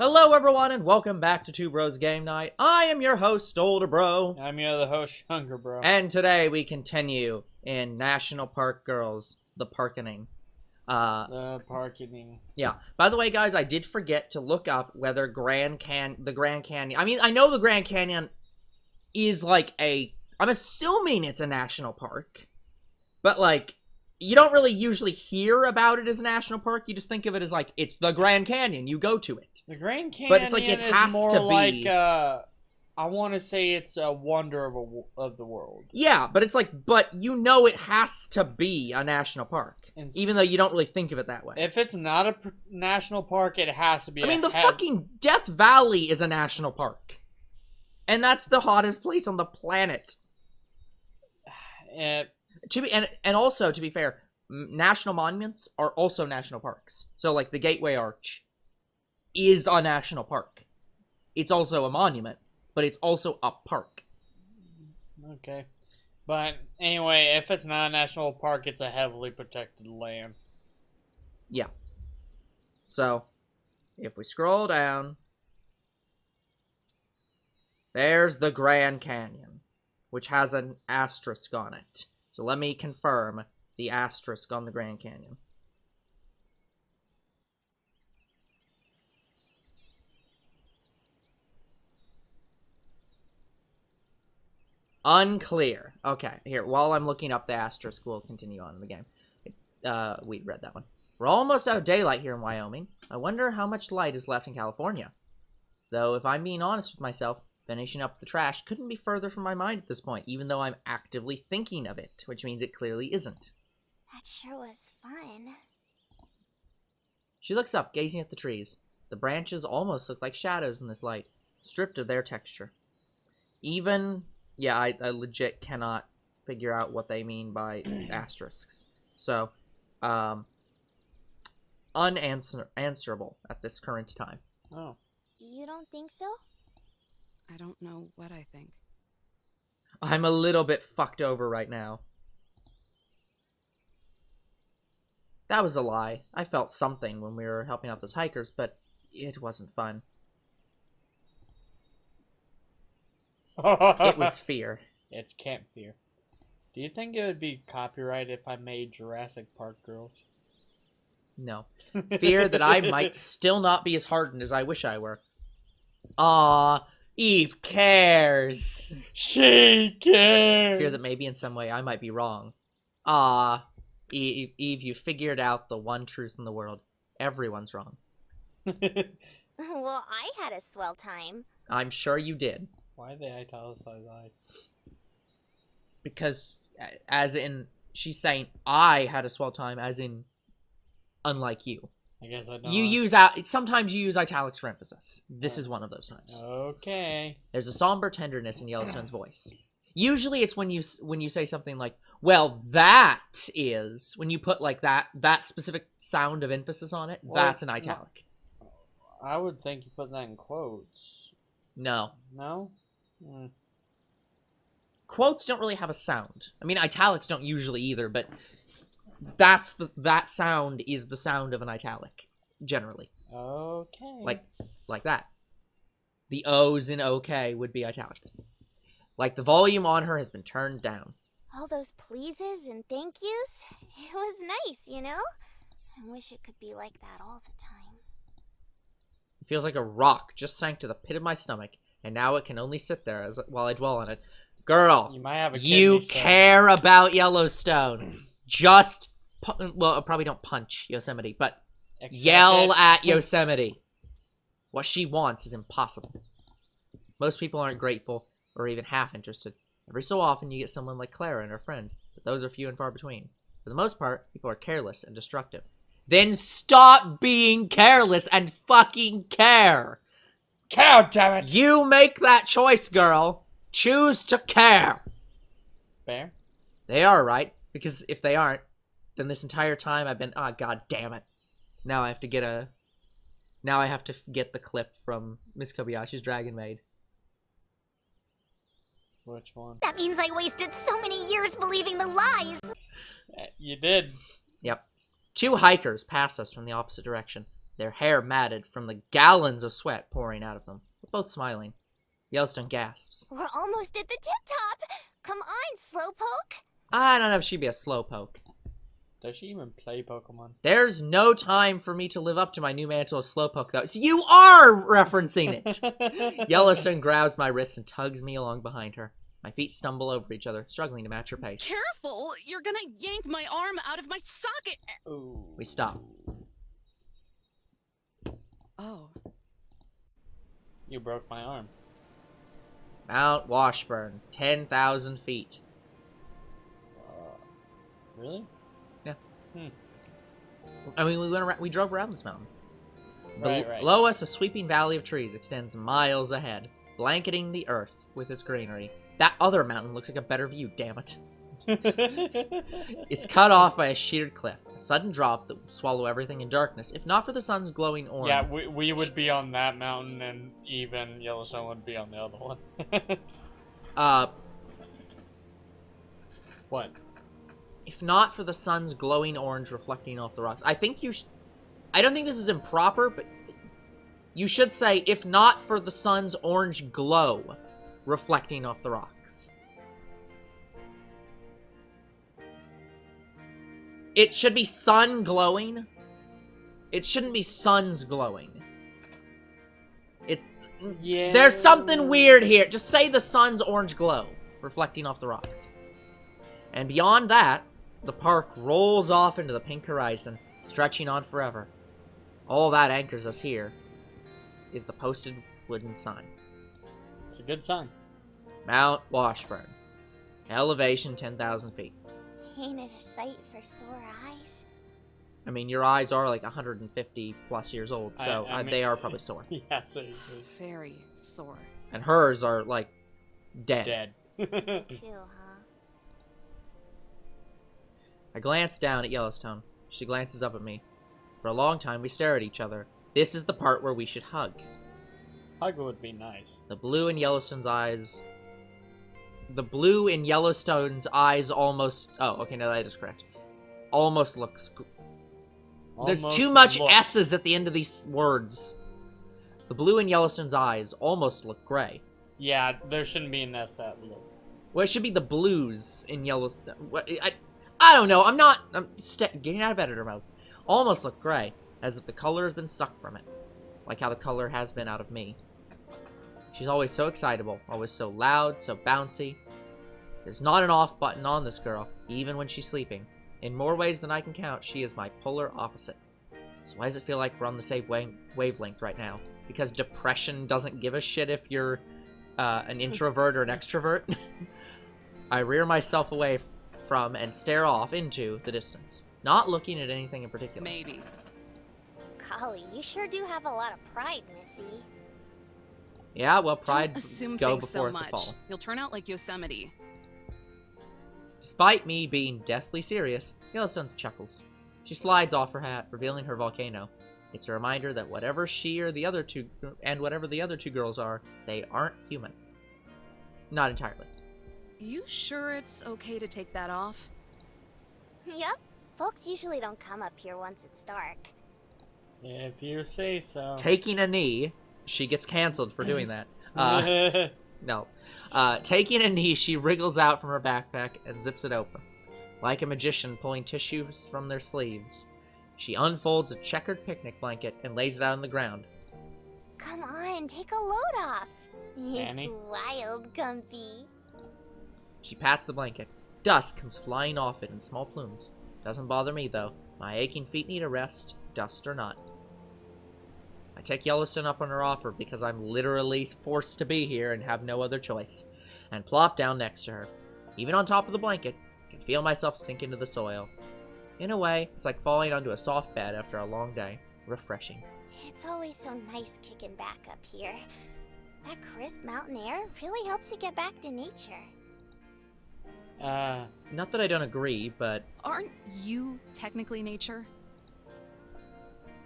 Hello everyone and welcome back to Two Bros Game Night. I am your host, Older Bro. I'm your other host, Younger Bro. And today we continue in National Park Girls, the Parkening. The parkening. Yeah. By the way, guys, I did forget to look up whether the Grand Canyon... I mean, I know the Grand Canyon is like I'm assuming it's a national park. But, like, you don't really usually hear about it as a national park. You just think of it as, like, it's the Grand Canyon. You go to it. The Grand Canyon but it's like it has is more to like, be... I want to say it's a wonder of the world. Yeah, but it's like, but you know it has to be a national park. Even though you don't really think of it that way. If it's not a national park, it has to be. I mean, the fucking Death Valley is a national park. And that's the hottest place on the planet. And also, to be fair, national monuments are also national parks. So, like, the Gateway Arch is a national park. It's also a monument, but it's also a park. Okay. But, anyway, if it's not a national park, it's a heavily protected land. Yeah. So, if we scroll down, there's the Grand Canyon, which has an asterisk on it. So let me confirm the asterisk on the Grand Canyon. Unclear. Okay, here, while I'm looking up the asterisk, we'll continue on in the game. We read that one. We're almost out of daylight here in Wyoming. I wonder how much light is left in California. Though, if I'm being honest with myself, finishing up the trash couldn't be further from my mind at this point, even though I'm actively thinking of it, which means it clearly isn't. That sure was fun. She looks up, gazing at the trees. The branches almost look like shadows in this light, stripped of their texture. Yeah, I legit cannot figure out what they mean by asterisks. So, unanswerable at this current time. Oh. You don't think so? I don't know what I think. I'm a little bit fucked over right now. That was a lie. I felt something when we were helping out those hikers, but it wasn't fun. It was fear. It's Camp Fear. Do you think it would be copyright if I made Jurassic Park Girls? No. Fear that I might still not be as hardened as I wish I were. Aw, Eve cares. She cares. Fear that maybe in some way I might be wrong. Ah, Eve, you figured out the one truth in the world. Everyone's wrong. Well, I had a swell time. I'm sure you did. Why they italicize I? Because, as in, she's saying I had a swell time, as in, unlike you. I guess I don't. Sometimes you use italics for emphasis. This is one of those times. Okay. There's a somber tenderness in Yellowstone's voice. Usually it's when you say something like, well, that is, when you put like that specific sound of emphasis on it, Well, that's an italic. I would think you put that in quotes. No. No? Quotes don't really have a sound. I mean, italics don't usually either, but that sound is the sound of an italic, generally. Okay. Like that. The O's in okay would be italic. Like, the volume on her has been turned down. All those pleases and thank yous, it was nice, you know? I wish it could be like that all the time. It feels like a rock just sank to the pit of my stomach, and now it can only sit there while I dwell on it. Girl, You might have a you kidney stone. care about Yellowstone. Just, well, probably don't punch Yosemite, but Accept yell it. at Yosemite. What she wants is impossible. Most people aren't grateful or even half interested. Every so often you get someone like Clara and her friends, but those are few and far between. For the most part, people are careless and destructive. Then stop being careless and fucking care. Cow, damn it! You make that choice, girl. Choose to care. Fair? They are, right? Because if they aren't, then this entire time I've been, god damn it. Now I have to get the clip from Miss Kobayashi's Dragon Maid. Which one? That means I wasted so many years believing the lies. You did. Yep. 2 hikers pass us from the opposite direction. their hair matted from the gallons of sweat pouring out of them. We're both smiling. Yellowstone gasps. We're almost at the tip top. Come on, Slowpoke. I don't know if she'd be a slowpoke. Does she even play Pokemon? There's no time for me to live up to my new mantle of slowpoke, though. So you are referencing it! Yellowstone grabs my wrist and tugs me along behind her. My feet stumble over each other, struggling to match her pace. Careful! You're gonna yank my arm out of my socket! Ooh. We stop. Oh. You broke my arm. Mount Washburn, 10,000 feet. Really? Yeah. Hmm. I mean, we drove around this mountain. Right. Below us, a sweeping valley of trees extends miles ahead, blanketing the earth with its greenery. That other mountain looks like a better view, damn it. It's cut off by a sheeted cliff, a sudden drop that would swallow everything in darkness, if not for the sun's glowing orange. Yeah, we would be on that mountain, and Eve and Yellowstone would be on the other one. What? If not for the sun's glowing orange reflecting off the rocks. I think you I don't think this is improper, but you should say, if not for the sun's orange glow reflecting off the rocks. It should be sun glowing. It shouldn't be suns glowing. It's... Yeah. There's something weird here. Just say the sun's orange glow reflecting off the rocks. And beyond that, the park rolls off into the pink horizon, stretching on forever. All that anchors us here is the posted wooden sign. It's a good sign. Mount Washburn. Elevation 10,000 feet. Ain't it a sight for sore eyes? I mean, your eyes are like 150 plus years old, so I mean, they are probably sore. Yeah, seriously. Very sore. And hers are, like, dead. Dead. Too, huh? I glance down at Yellowstone. She glances up at me. For a long time, we stare at each other. This is the part where we should hug. Hug would be nice. The blue in Yellowstone's eyes... The blue in Yellowstone's eyes almost... Oh, okay, no, that is correct. Almost looks... There's Almost too much look. S's at the end of these words. The blue in Yellowstone's eyes almost look gray. Yeah, there shouldn't be an S at look. Well, it should be the blues in Yellowstone. I don't know. I'm getting out of editor mode. Almost look gray, as if the color has been sucked from it. Like how the color has been out of me. She's always so excitable, always so loud, so bouncy. There's not an off button on this girl, even when she's sleeping. In more ways than I can count, she is my polar opposite. So why does it feel like we're on the same wavelength right now? Because depression doesn't give a shit if you're an introvert or an extrovert? I rear myself away from and stare off into the distance, not looking at anything in particular. Maybe. Golly, you sure do have a lot of pride, Missy. Yeah, well, pride Don't assume go things so before the much. fall. You'll turn out like Yosemite. Despite me being deathly serious, Yellowstone chuckles. She slides off her hat, revealing her volcano. It's a reminder that whatever she or the other two, and whatever the other two girls are, they aren't human. Not entirely. You sure it's okay to take that off? Yep. Folks usually don't come up here once it's dark. If you say so. Taking a knee, she gets canceled for doing that. No. Taking a knee, she wriggles out from her backpack and zips it open. Like a magician pulling tissues from their sleeves, she unfolds a checkered picnic blanket and lays it out on the ground. Come on, take a load off. Danny? It's wild comfy. She pats the blanket. Dust comes flying off it in small plumes. Doesn't bother me, though. My aching feet need a rest, dust or not. I take Yellowstone up on her offer because I'm literally forced to be here and have no other choice, and plop down next to her. Even on top of the blanket, I can feel myself sink into the soil. In a way, it's like falling onto a soft bed after a long day. Refreshing. It's always so nice kicking back up here. That crisp mountain air really helps you get back to nature. Not that I don't agree, but... Aren't you technically nature?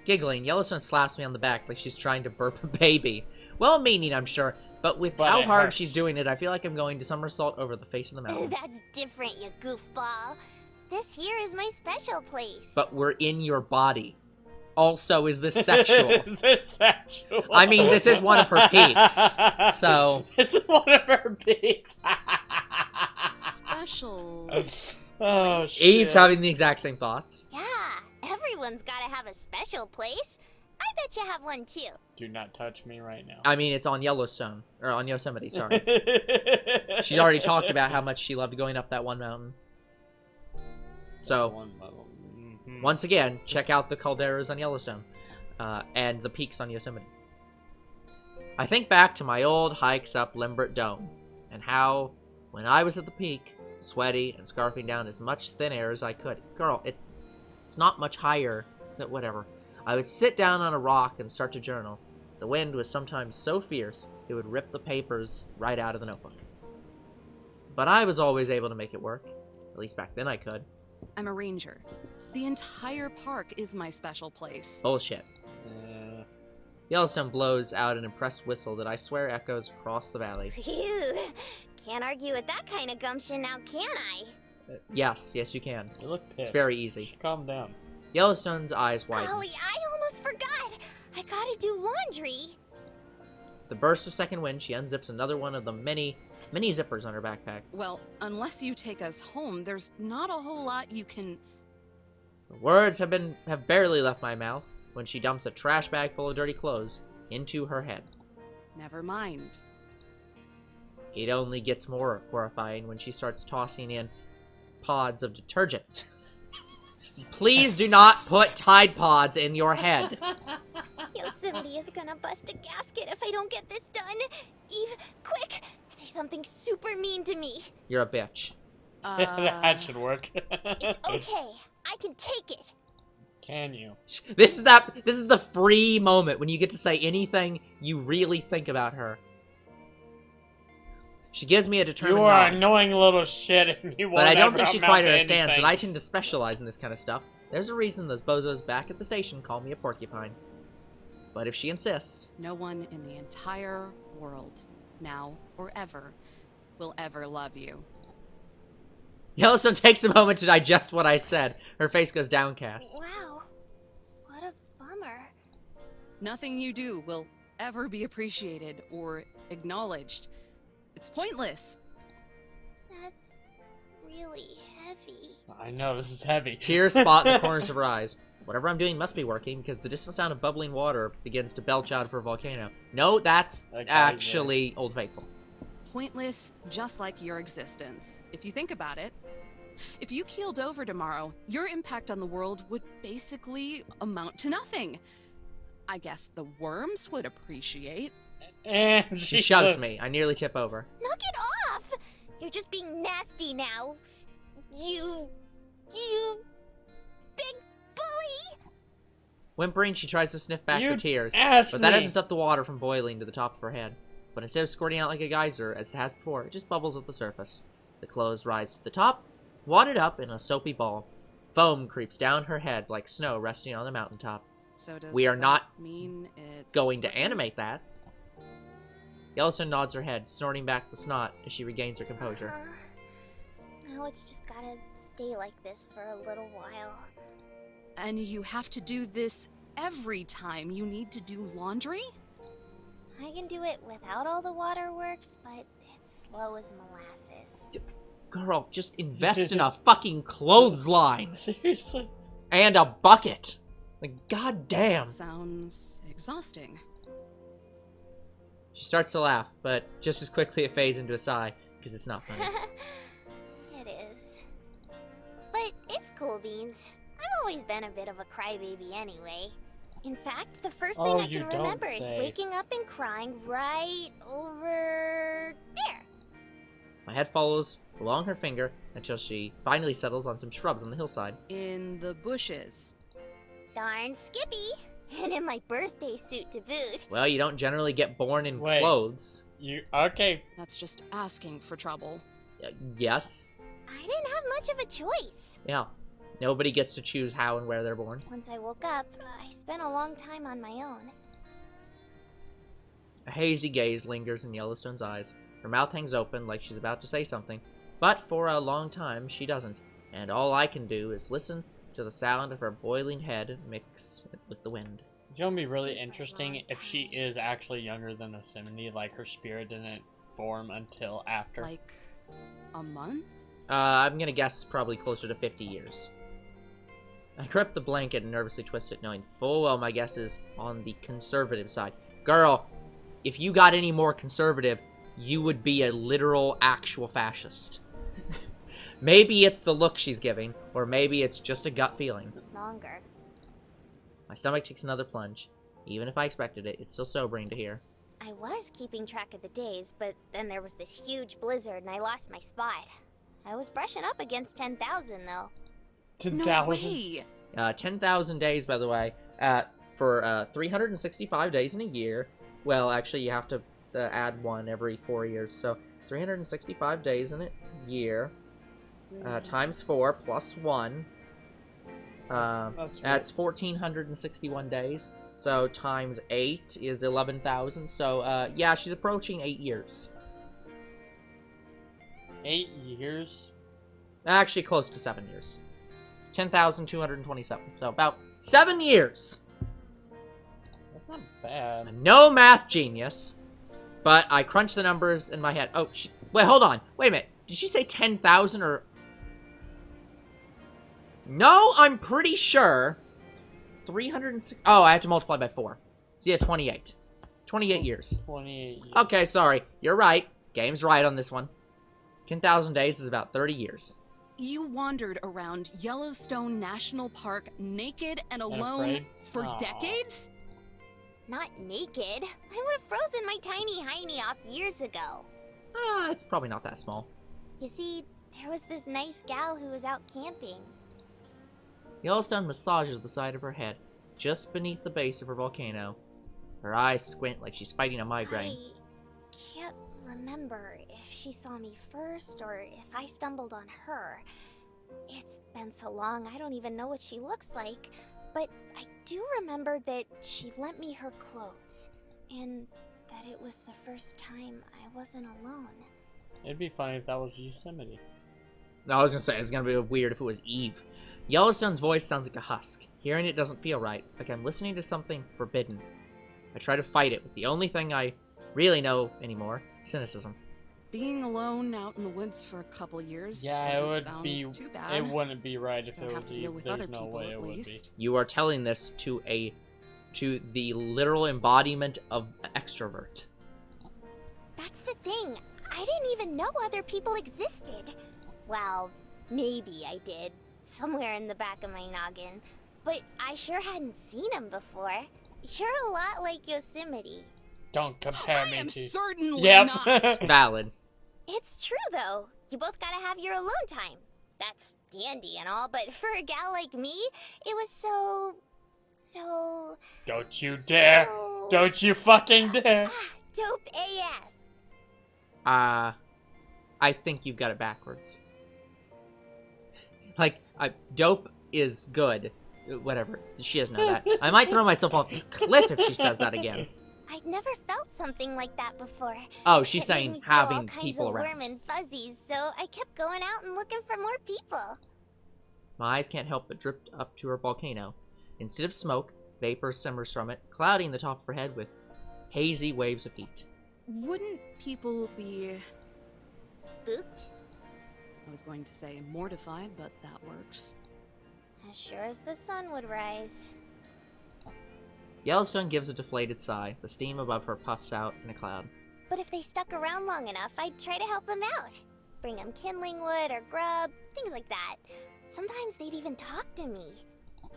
Giggling, Yellowstone slaps me on the back like she's trying to burp a baby. Well-meaning, I'm sure, but with But how it hard hurts. she's doing it, I feel like I'm going to somersault over the face of the mountain. That's different, you goofball. This here is my special place. But we're in your body. Also, is this sexual? Is this sexual? I mean, this is one of her peaks, so... This is one of her peaks. Special. Oh, shit. Eve's having the exact same thoughts. Yeah, everyone's gotta have a special place. I bet you have one too. Do not touch me right now. I mean, it's on Yellowstone. Or on Yosemite, sorry. She's already talked about how much she loved going up that one mountain. So, once again, check out the calderas on Yellowstone. And the peaks on Yosemite. I think back to my old hikes up Limbert Dome. And how, when I was at the peak, sweaty and scarfing down as much thin air as I could. Girl, it's not much higher. But whatever. I would sit down on a rock and start to journal. The wind was sometimes so fierce, it would rip the papers right out of the notebook. But I was always able to make it work. At least back then I could. I'm a ranger. The entire park is my special place. Bullshit. Yellowstone blows out an impressed whistle that I swear echoes across the valley. Phew. Can't argue with that kind of gumption now, can I? Yes, you can. You look pissed. It's very easy. Just calm down. Yellowstone's eyes widen. Golly, I almost forgot. I gotta do laundry. With the burst of second wind, she unzips another one of the many zippers on her backpack. Well, unless you take us home, there's not a whole lot you can... The words have barely left my mouth when she dumps a trash bag full of dirty clothes into her head. Never mind. It only gets more horrifying when she starts tossing in pods of detergent. Please do not put Tide Pods in your head. Yosemite is gonna bust a gasket if I don't get this done. Eve, quick, say something super mean to me. You're a bitch. That should work. It's okay. I can take it. Can you? This is the free moment when you get to say anything you really think about her. She gives me a determined You are nod, an annoying little shit, and you won't but I don't ever think she amount quite to understands anything. that I tend to specialize in this kind of stuff. There's a reason those bozos back at the station call me a porcupine. But if she insists... No one in the entire world, now or ever, will ever love you. Yellowstone takes a moment to digest what I said. Her face goes downcast. Wow. What a bummer. Nothing you do will ever be appreciated or acknowledged. It's pointless. That's really heavy. I know, this is heavy. Tears spot in the corners of her eyes. Whatever I'm doing must be working, because the distant sound of bubbling water begins to belch out of her volcano. No, that's Okay, actually Old Faithful. Pointless, just like your existence. If you think about it, if you keeled over tomorrow, your impact on the world would basically amount to nothing. I guess the worms would appreciate. And She shoves me. I nearly tip over. Knock it off! You're just being nasty now. You big bully! Whimpering, she tries to sniff back You her tears, asked but that me. doesn't stop the water from boiling to the top of her head. But instead of squirting out like a geyser, as it has before, it just bubbles at the surface. The clothes rise to the top, wadded up in a soapy ball. Foam creeps down her head like snow resting on the mountaintop. So does We are that not mean it's Going to animate that. Yellowstone nods her head, snorting back the snot as she regains her composure. Now it's just gotta stay like this for a little while. And you have to do this every time you need to do laundry? I can do it without all the waterworks, but it's slow as molasses. Girl, just invest in a fucking clothesline Seriously? and a bucket. Like, goddamn. Sounds exhausting. She starts to laugh, but just as quickly it fades into a sigh, because it's not funny. It is. But it's cool beans. I've always been a bit of a crybaby anyway. In fact, the first thing Oh, I you can don't remember is say. waking up and crying right over there. My head follows along her finger until she finally settles on some shrubs on the hillside. In the bushes. Darn Skippy! And in my birthday suit to boot. Well, you don't generally get born in Wait. clothes. You okay? That's just asking for trouble. Yes. I didn't have much of a choice. Yeah. Nobody gets to choose how and where they're born. Once I woke up, I spent a long time on my own. A hazy gaze lingers in Yellowstone's eyes. Her mouth hangs open like she's about to say something, but for a long time she doesn't, and all I can do is listen to the sound of her boiling head mix with the wind. It's gonna be really interesting if she is actually younger than Yosemite, like her spirit didn't form until after. Like a month? I'm gonna guess probably closer to 50 years. I gripped the blanket and nervously twisted, knowing full well my guess is on the conservative side. Girl, if you got any more conservative, you would be a literal, actual fascist. Maybe it's the look she's giving, or maybe it's just a gut feeling. Longer. My stomach takes another plunge. Even if I expected it, it's still sobering to hear. I was keeping track of the days, but then there was this huge blizzard and I lost my spot. I was brushing up against 10,000 though. 10,000. No way! 10,000 days, by the way, for 365 days in a year. Well, actually, you have to add one every 4 years, so 365 days in a year, times 4 plus 1. That's 1,461 days. So times 8 is 11,000. So yeah, she's approaching 8 years. 8 years? Actually, close to 7 years. 10,227. So about 7 years. That's not bad. I'm no math genius, but I crunched the numbers in my head. Oh, wait, hold on. Wait a minute. Did she say 10,000 or... No, I'm pretty sure 306... Oh, I have to multiply by 4. So yeah, 28. 28 years. 28 years. Okay, sorry. You're right. Game's right on this one. 10,000 days is about 30 years. You wandered around Yellowstone National Park naked and alone afraid? for Aw. decades? Not naked. I would have frozen my tiny hiney off years ago. It's probably not that small. You see, there was this nice gal who was out camping. Yellowstone massages the side of her head, just beneath the base of her volcano. Her eyes squint like she's fighting a migraine. I can't remember if she saw me first or if I stumbled on her. It's been so long, I don't even know what she looks like. But I do remember that she lent me her clothes, and that it was the first time I wasn't alone. It'd be funny if that was Yosemite. I was gonna say, it's gonna be weird if it was Eve. Yellowstone's voice sounds like a husk. Hearing it doesn't feel right, like I'm listening to something forbidden. I try to fight it with the only thing I really know anymore, cynicism. Being alone out in the woods for a couple years Yeah, it doesn't would sound be. too bad. It wouldn't be right if Don't it have was to deal Eve. with There's other no people way at it would be. least. You are telling this to the literal embodiment of extrovert. That's the thing. I didn't even know other people existed. Well, maybe I did, somewhere in the back of my noggin. But I sure hadn't seen him before. You're a lot like Yosemite. Don't compare I me am to. certainly Yep. not. Valid. It's true, though. You both gotta have your alone time. That's dandy and all, but for a gal like me, it was so... Don't you dare! so- Don't you fucking dare! Dope AF. I think you've got it backwards. Like, dope is good. Whatever. She doesn't know that. I might throw myself off this cliff if she says that again. I'd never felt something like that before. Oh, she's It made saying me feel all having kinds people of around. warm and fuzzies, so I kept going out and looking for more people. My eyes can't help but drift up to her volcano. Instead of smoke, vapor simmers from it, clouding the top of her head with hazy waves of heat. Wouldn't people be, Spooked? I was going to say mortified, but that works. As sure as the sun would rise. Yellowstone gives a deflated sigh. The steam above her puffs out in a cloud. But if they stuck around long enough, I'd try to help them out. Bring them kindling wood or grub, things like that. Sometimes they'd even talk to me.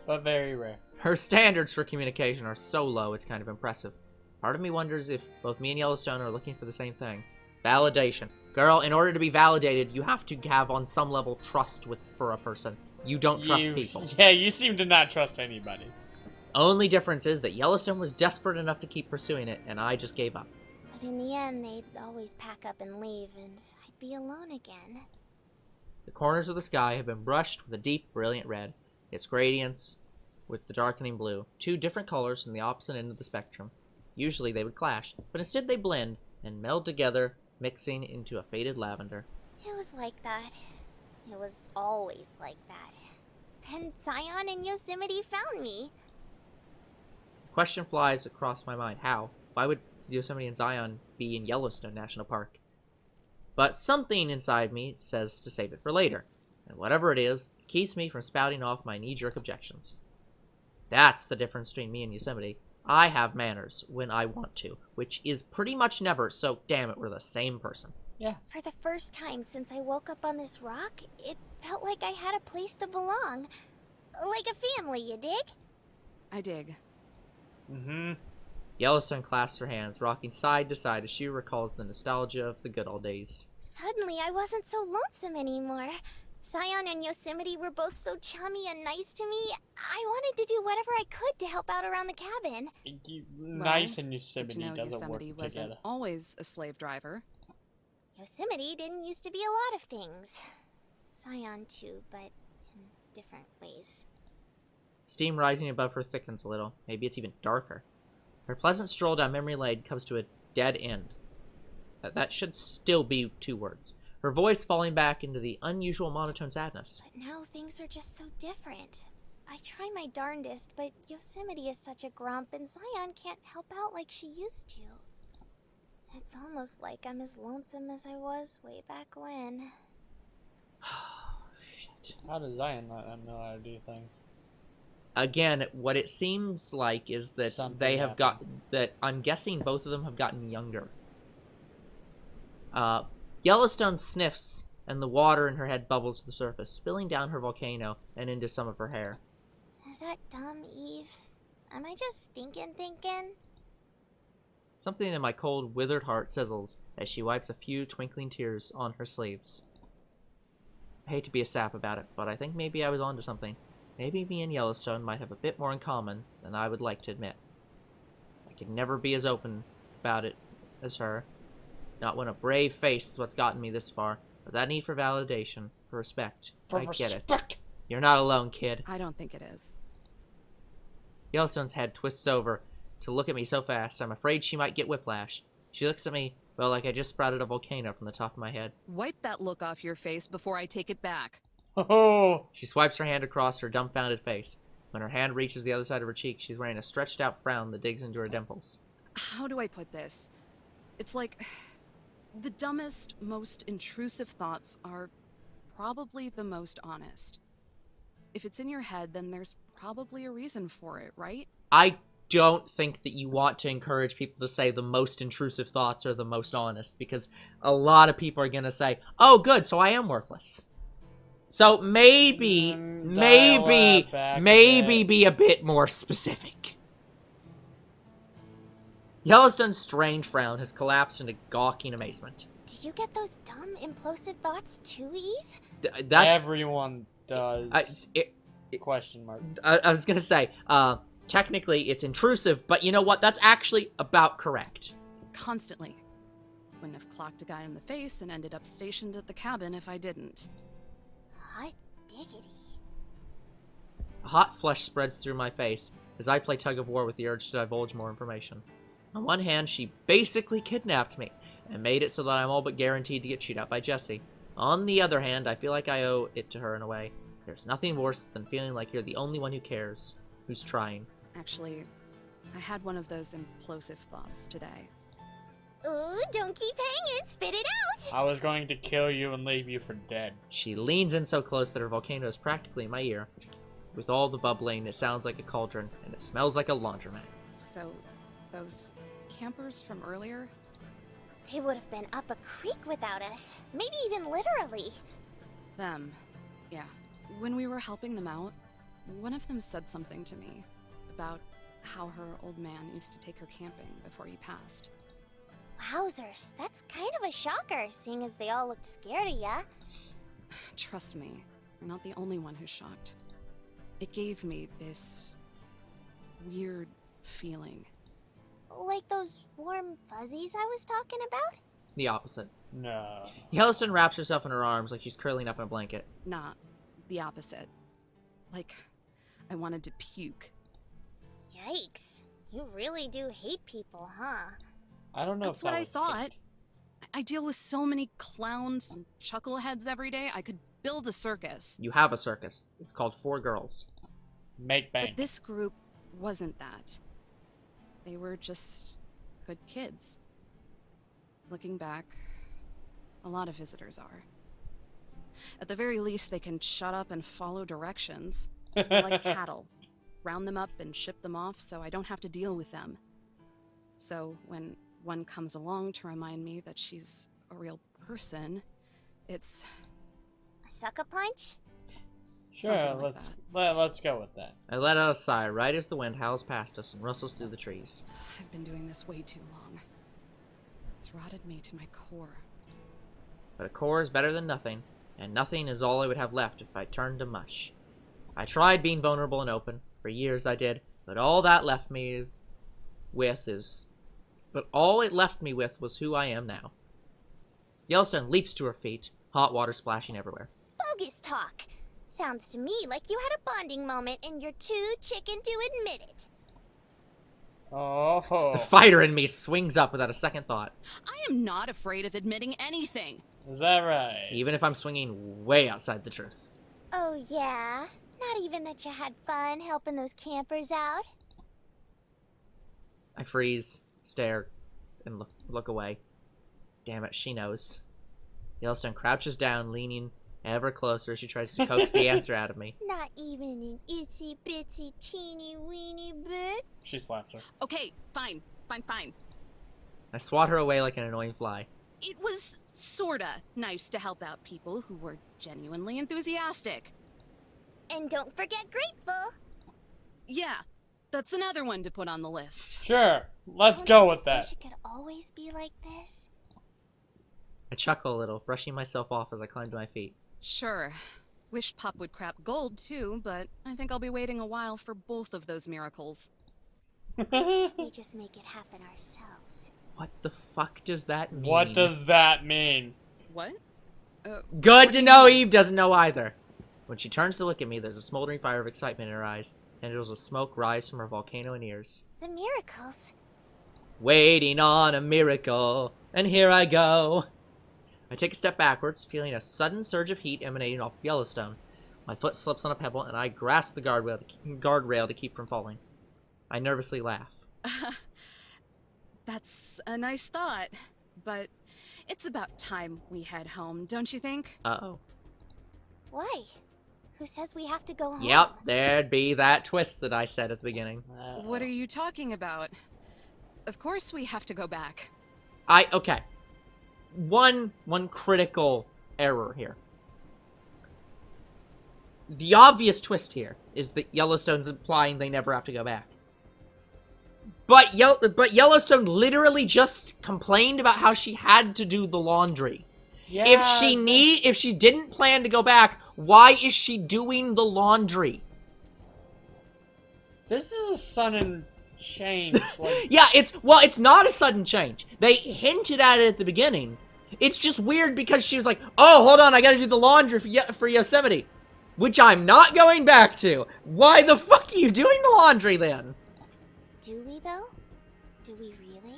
But very rare. Her standards for communication are so low, it's kind of impressive. Part of me wonders if both me and Yellowstone are looking for the same thing. Validation. Girl, in order to be validated, you have to have on some level trust for a person. You don't trust people. Yeah, you seem to not trust anybody. Only difference is that Yellowstone was desperate enough to keep pursuing it, and I just gave up. But in the end, they'd always pack up and leave, and I'd be alone again. The corners of the sky have been brushed with a deep, brilliant red. Its gradients with the darkening blue. Two different colors from the opposite end of the spectrum. Usually they would clash, but instead they blend and meld together, mixing into a faded lavender. It was like that. It was always like that. Then Zion and Yosemite found me. The question flies across my mind. How? Why would Yosemite and Zion be in Yellowstone National Park? But something inside me says to save it for later. And whatever it is, it keeps me from spouting off my knee-jerk objections. That's the difference between me and Yosemite. I have manners when I want to, which is pretty much never, so damn it, we're the same person. Yeah. For the first time since I woke up on this rock, it felt like I had a place to belong. Like a family, you dig? I dig. Mm-hmm. Yellowstone clasps her hands, rocking side to side as she recalls the nostalgia of the good old days. Suddenly, I wasn't so lonesome anymore. Zion and Yosemite were both so chummy and nice to me. I wanted to do whatever I could to help out around the cabin. Nice and Good Yosemite to know doesn't Yosemite work wasn't together. always a slave driver. Yosemite didn't used to be a lot of things. Zion too, but in different ways. Steam rising above her thickens a little. Maybe it's even darker. Her pleasant stroll down memory lane comes to a dead end. That should still be 2 words. Her voice falling back into the unusual monotone sadness. But now things are just so different. I try my darndest, but Yosemite is such a grump and Zion can't help out like she used to. It's almost like I'm as lonesome as I was way back when. Shit. How does Zion not know how to do things? Again, what it seems like is that Something they have got happened. that. I'm guessing both of them have gotten younger. Yellowstone sniffs, and the water in her head bubbles to the surface, spilling down her volcano and into some of her hair. Is that dumb, Eve? Am I just stinking thinking? Something in my cold, withered heart sizzles as she wipes a few twinkling tears on her sleeves. I hate to be a sap about it, but I think maybe I was onto something. Maybe me and Yellowstone might have a bit more in common than I would like to admit. I could never be as open about it as her. Not when a brave face is what's gotten me this far, but that need for validation, for respect. I get it. You're not alone, kid. I don't think it is. Yellowstone's head twists over to look at me so fast, I'm afraid she might get whiplash. She looks at me, well, like I just sprouted a volcano from the top of my head. Wipe that look off your face before I take it back. Oh, She swipes her hand across her dumbfounded face. When her hand reaches the other side of her cheek, she's wearing a stretched out frown that digs into her dimples. How do I put this? It's like the dumbest, most intrusive thoughts are probably the most honest. If it's in your head, then there's probably a reason for it, right? I don't think that you want to encourage people to say the most intrusive thoughts are the most honest, because a lot of people are going to say, oh, good, so I am worthless. So maybe dial that back a bit. be a bit more specific. Yellowstone's strange frown has collapsed into gawking amazement. Do you get those dumb, implosive thoughts too, Eve? That's... everyone does. Question mark. I was going to say, technically it's intrusive, but you know what? That's actually about correct. Constantly. Wouldn't have clocked a guy in the face and ended up stationed at the cabin if I didn't. Hot diggity. A hot flush spreads through my face as I play tug of war with the urge to divulge more information. On one hand, she basically kidnapped me and made it so that I'm all but guaranteed to get chewed out by Jesse. On the other hand, I feel like I owe it to her in a way. There's nothing worse than feeling like you're the only one who cares, who's trying. Actually, I had one of those implosive thoughts today. Ooh, don't keep hanging. Spit it out. I was going to kill you and leave you for dead. She leans in so close that her volcano is practically in my ear. With all the bubbling, it sounds like a cauldron, and it smells like a laundromat. So, those campers from earlier? They would have been up a creek without us. Maybe even literally. Them. Yeah. When we were helping them out, one of them said something to me about how her old man used to take her camping before he passed. Wowzers, that's kind of a shocker, seeing as they all looked scared of ya. Trust me, you're not the only one who's shocked. It gave me this weird feeling. Like those warm fuzzies I was talking about? The opposite. No. Yellowstone wraps herself in her arms like she's curling up in a blanket. Not the opposite. Like, I wanted to puke. Yikes. You really do hate people, huh? I don't know That's if that what I was thought. hate. I deal with so many clowns and chuckleheads every day, I could build a circus. You have a circus. It's called Four Girls. Make bank. But this group wasn't that. They were just good kids. Looking back, a lot of visitors are. At the very least, they can shut up and follow directions. They're like cattle. Round them up and ship them off so I don't have to deal with them. So when one comes along to remind me that she's a real person, it's A sucker punch? Sure, something like let's go with that. I let out a sigh right as the wind howls past us and rustles through the trees. I've been doing this way too long. It's rotted me to my core. But a core is better than nothing, and nothing is all I would have left if I turned to mush. I tried being vulnerable and open. For years I did, but all it left me with was who I am now. Yellowstone leaps to her feet, hot water splashing everywhere. Bogus talk. Sounds to me like you had a bonding moment and you're too chicken to admit it. Oh. The fighter in me swings up without a second thought, I am not afraid of admitting anything. Is that right? even if I'm swinging way outside the truth. Oh, yeah? Not even that you had fun helping those campers out? I freeze, stare, and look away. Damn it, she knows. Yellowstone crouches down, leaning ever closer as she tries to coax the answer out of me. Not even an itsy bitsy teeny weeny bit? She slaps her. Okay, fine. I swat her away like an annoying fly. It was sorta nice to help out people who were genuinely enthusiastic. And don't forget grateful. Yeah, that's another one to put on the list. Sure, let's Don't go you with just that. wish it could always be like this? I chuckle a little, brushing myself off as I climb to my feet. Sure. Wish Pop would crap gold too, but I think I'll be waiting a while for both of those miracles. We just make it happen ourselves. What the fuck does that mean? What does that mean? What? Good to know Eve doesn't know either. When she turns to look at me, there's a smoldering fire of excitement in her eyes, and tendrils of smoke rise from her volcano and ears. The miracles. Waiting on a miracle, and here I go. I take a step backwards, feeling a sudden surge of heat emanating off Yellowstone. My foot slips on a pebble, and I grasp the guardrail to keep from falling. I nervously laugh. That's a nice thought, but it's about time we head home, don't you think? Uh-oh. Why? Who says we have to go home? Yep, there'd be that twist that I said at the beginning. What are you talking about? Of course we have to go back. Okay. One critical error here. The obvious twist here is that Yellowstone's implying they never have to go back. But Yellowstone literally just complained about how she had to do the laundry. Yeah, If she didn't plan to go back, why is she doing the laundry? this is a sudden change. Like, Yeah, it's not a sudden change. They hinted at it at the beginning. It's just weird because she was like, "Oh, hold on, I gotta do the laundry for Yosemite," which I'm not going back to. Why the fuck are you doing the laundry then? Do we, though? Do we really?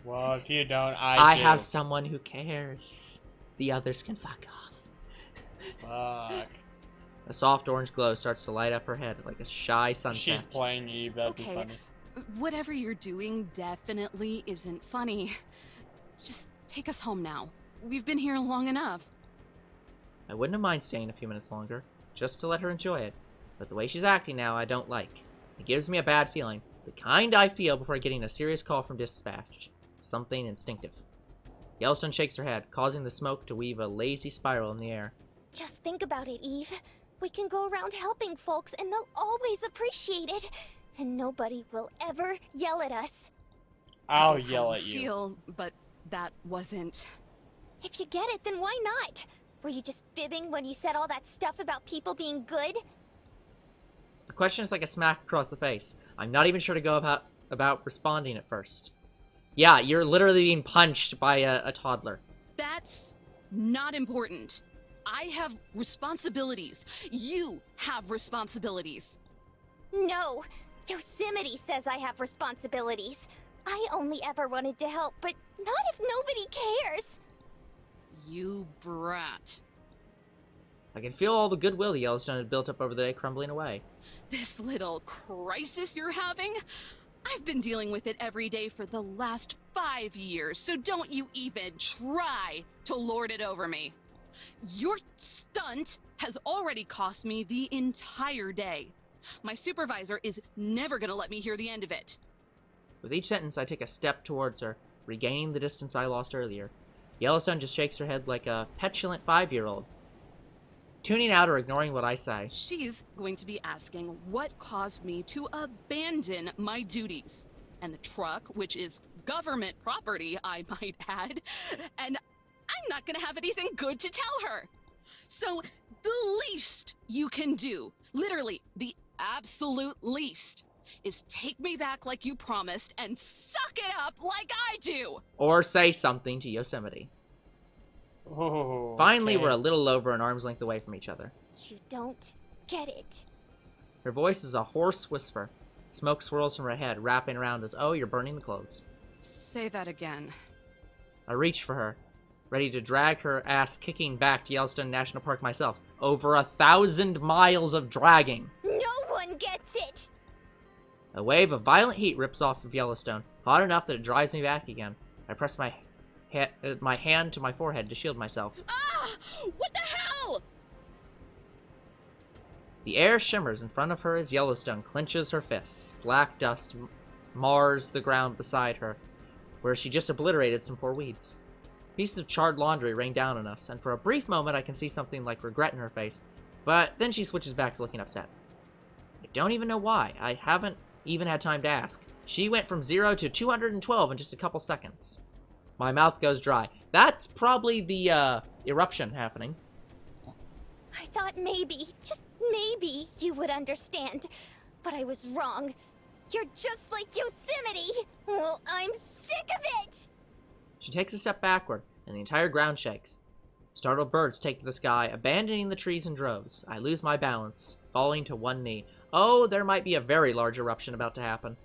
well, if you don't, I do. have someone who cares. The others can fuck off. Fuck. A soft orange glow starts to light up her head like a shy sunset. She's playing Eve. That'd be Okay, funny. whatever you're doing definitely isn't funny. Just take us home now. We've been here long enough. I wouldn't have minded staying a few minutes longer, just to let her enjoy it. But the way she's acting now, I don't like. It gives me a bad feeling. The kind I feel before getting a serious call from dispatch. Something instinctive. Yellowstone shakes her head, causing the smoke to weave a lazy spiral in the air. Just think about it, Eve. We can go around helping folks and they'll always appreciate it. And nobody will ever yell at us. I'll I get how yell at you. Feel, but that wasn't. If you get it, then why not? Were you just fibbing when you said all that stuff about people being good? The question is like a smack across the face. I'm not even sure to go about responding at first. Yeah, you're literally being punched by a toddler. That's not important. I have responsibilities. You have responsibilities. No. Yosemite says I have responsibilities. I only ever wanted to help, but not if nobody cares. You brat. I can feel all the goodwill the Yellowstone had built up over the day crumbling away. This little crisis you're having? I've been dealing with it every day for the last 5 years, so don't you even try to lord it over me. Your stunt has already cost me the entire day. My supervisor is never gonna let me hear the end of it. With each sentence, I take a step towards her, regaining the distance I lost earlier. Yellowstone just shakes her head like a petulant 5-year-old, tuning out or ignoring what I say. She's going to be asking what caused me to abandon my duties. And the truck, which is government property, I might add, and I'm not gonna have anything good to tell her. So the least you can do, literally the absolute least, is take me back like you promised and suck it up like I do! Or say something to Yosemite. Oh, Finally, okay. we're a little over an arm's length away from each other. You don't get it. Her voice is a hoarse whisper. Smoke swirls from her head, wrapping around us. Oh, you're burning the clothes. Say that again. I reach for her, ready to drag her ass kicking back to Yellowstone National Park myself. Over 1,000 miles of dragging. No one gets it! A wave of violent heat rips off of Yellowstone, hot enough that it drives me back again. I press my hand to my forehead to shield myself. Ah! What the hell? The air shimmers in front of her as Yellowstone clenches her fists. Black dust mars the ground beside her, where she just obliterated some poor weeds. Pieces of charred laundry rain down on us, and for a brief moment I can see something like regret in her face, but then she switches back to looking upset. I don't even know why. I haven't even had time to ask. She went from 0 to 212 in just a couple seconds. My mouth goes dry. That's probably the, eruption happening. I thought maybe, just maybe, you would understand. But I was wrong. You're just like Yosemite! Well, I'm sick of it! She takes a step backward, and the entire ground shakes. Startled birds take to the sky, abandoning the trees in droves. I lose my balance, falling to one knee. Oh, there might be a very large eruption about to happen.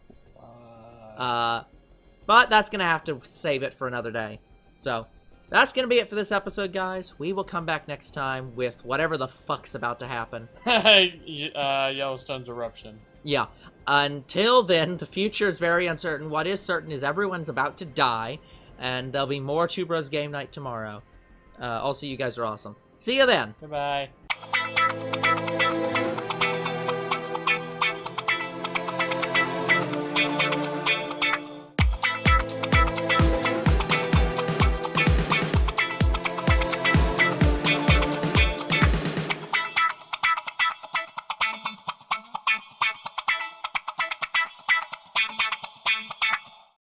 But that's gonna have to save it for another day. So, that's gonna be it for this episode, guys. We will come back next time with whatever the fuck's about to happen. Yellowstone's eruption. Yeah. Until then, the future is very uncertain. What is certain is everyone's about to die, and there'll be more Two Bros Game Night tomorrow. Also, you guys are awesome. See you then! Goodbye.